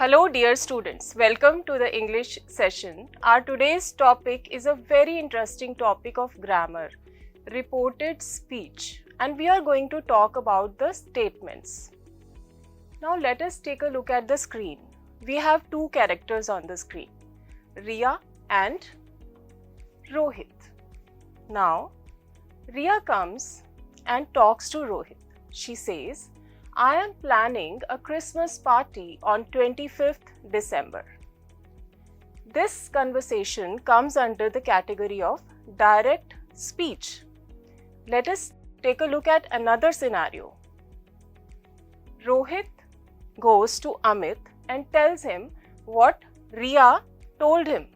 Hello dear students, welcome to the English session. Our today's topic is a very interesting topic of grammar, reported speech, and we are going to talk about the statements. Now let us take a look at the screen. We have two characters on the screen, Riya and Rohit. Now Riya comes and talks to Rohit. She says, I am planning a Christmas party on 25th December. This conversation comes under the category of direct speech. Let us take a look at another scenario. Rohit goes to Amit and tells him what Riya told him.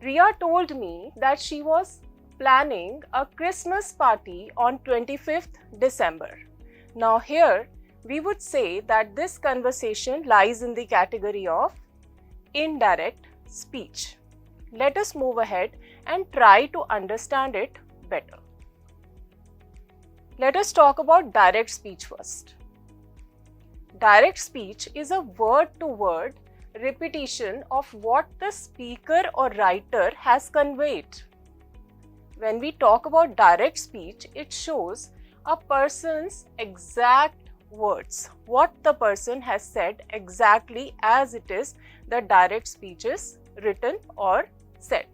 Riya told me that she was planning a Christmas party on 25th December. Now here we would say that this conversation lies in the category of indirect speech. Let us move ahead and try to understand it better. Let us talk about direct speech first. Direct speech is a word-to-word repetition of what the speaker or writer has conveyed. When we talk about direct speech, it shows a person's exact words, what the person has said exactly as it is, the direct speech is written or said.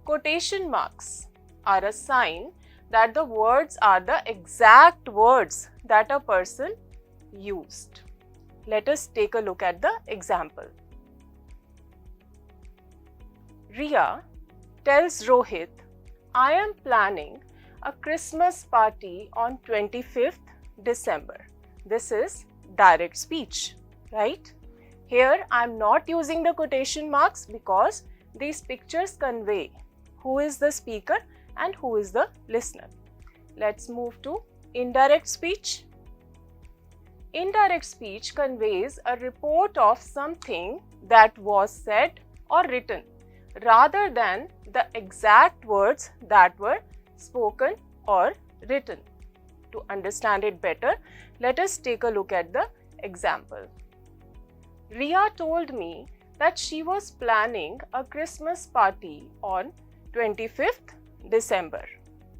Quotation marks are a sign that the words are the exact words that a person used. Let us take a look at the example. Riya tells Rohit, I am planning a Christmas party on 25th December. This is direct speech, right? Here I am not using the quotation marks because these pictures convey who is the speaker and who is the listener. Let's move to indirect speech. Indirect speech conveys a report of something that was said or written rather than the exact words that were spoken or written. To understand it better, let us take a look at the example. Riya told me that she was planning a Christmas party on 25th December.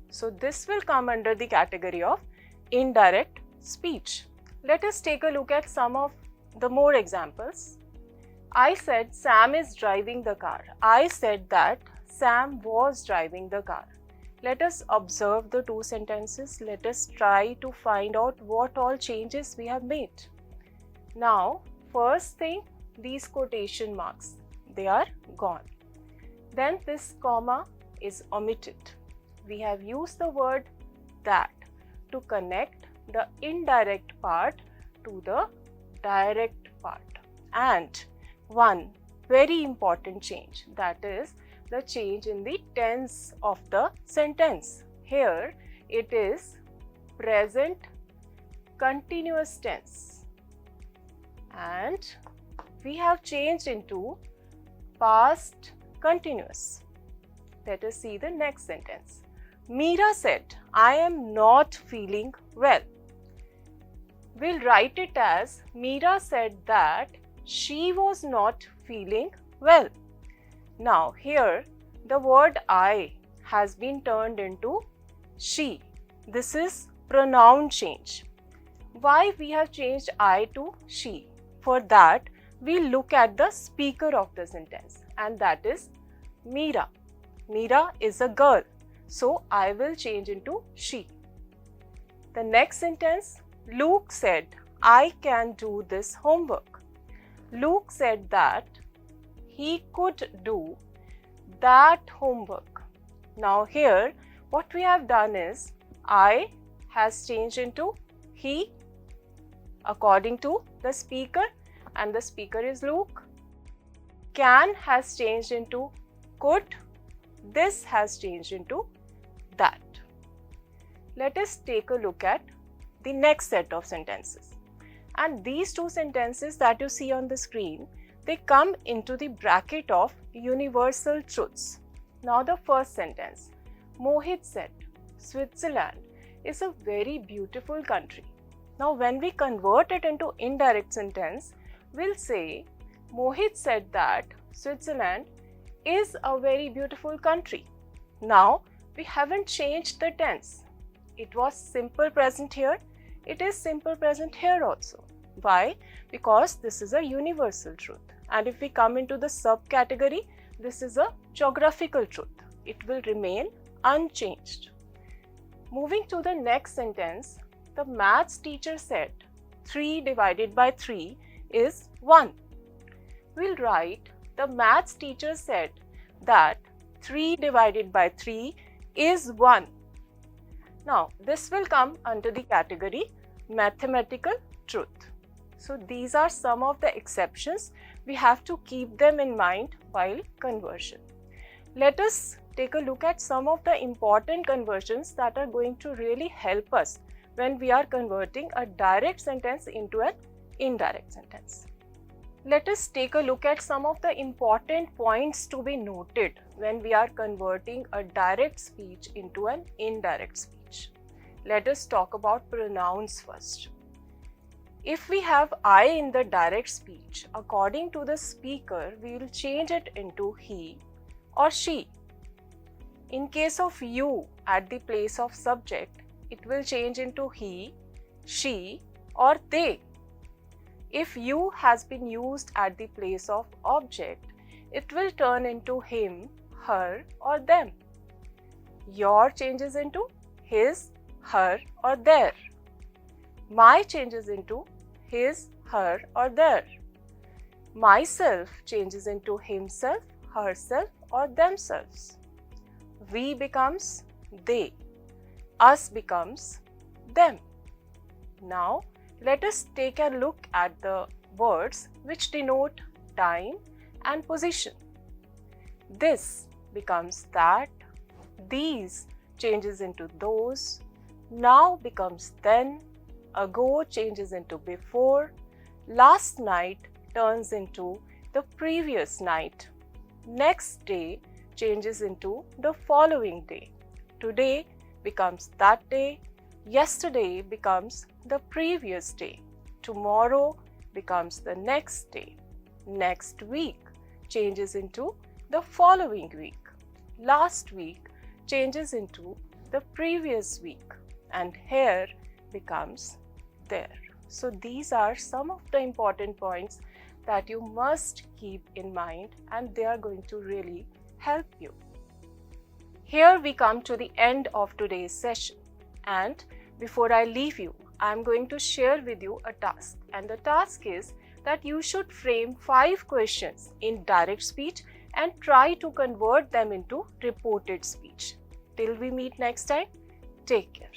So this will come under the category of indirect speech. Let us take a look at some of the more examples. I said Sam is driving the car. I said that Sam was driving the car. Let us observe the two sentences. Let us try to find out what all changes we have made. Now, first thing, these quotation marks, they are gone. Then this comma is omitted. We have used the word that to connect the indirect part to the direct part. And one very important change, that is the change in the tense of the sentence. Here it is present continuous tense and we have changed into past continuous. Let us see the next sentence. Meera said, I am not feeling well. We'll write it as Meera said that she was not feeling well. Now here the word I has been turned into she. This is pronoun change. Why we have changed I to she? For that we look at the speaker of the sentence and that is Meera. Meera is a girl. So I will change into she. The next sentence, Luke said, I can do this homework. Luke said that he could do that homework. Now here what we have done is I has changed into he according to the speaker and the speaker is Luke. Can has changed into could. This has changed into that. Let us take a look at the next set of sentences. And these two sentences that you see on the screen, they come into the bracket of universal truths. Now the first sentence, Mohit said, Switzerland is a very beautiful country. Now when we convert it into indirect sentence, we'll say, Mohit said that Switzerland is a very beautiful country. Now we haven't changed the tense. It was simple present here. It is simple present here also. Why? Because this is a universal truth. And if we come into the subcategory, this is a geographical truth. It will remain unchanged. Moving to the next sentence, the maths teacher said 3 divided by 3 is 1. We'll write the maths teacher said that 3 divided by 3 is 1. Now, this will come under the category mathematical truth. So, these are some of the exceptions. We have to keep them in mind while conversion. Let us take a look at some of the important conversions that are going to really help us when we are converting a direct sentence into an indirect sentence. Let us take a look at some of the important points to be noted when we are converting a direct speech into an indirect speech. Let us talk about pronouns first. If we have I in the direct speech, according to the speaker, we will change it into he or she. In case of you at the place of subject, it will change into he, she or they. If you has been used at the place of object, it will turn into him, her or them. Your changes into his, her or their. My changes into his, her or their. Myself changes into himself, herself or themselves. We becomes they. Us becomes them. Now, let us take a look at the words which denote time and position. This becomes that. These changes into those. Now becomes then. Ago changes into before. Last night turns into the previous night. Next day changes into the following day. Today becomes that day. Yesterday becomes the previous day. Tomorrow becomes the next day. Next week changes into the following week. Last week changes into the previous week. And here becomes there. So these are some of the important points that you must keep in mind, and they are going to really help you. Here we come to the end of today's session, and before I leave you, I am going to share with you a task, and the task is that you should frame 5 questions in direct speech and try to convert them into reported speech. Till we meet next time, take care.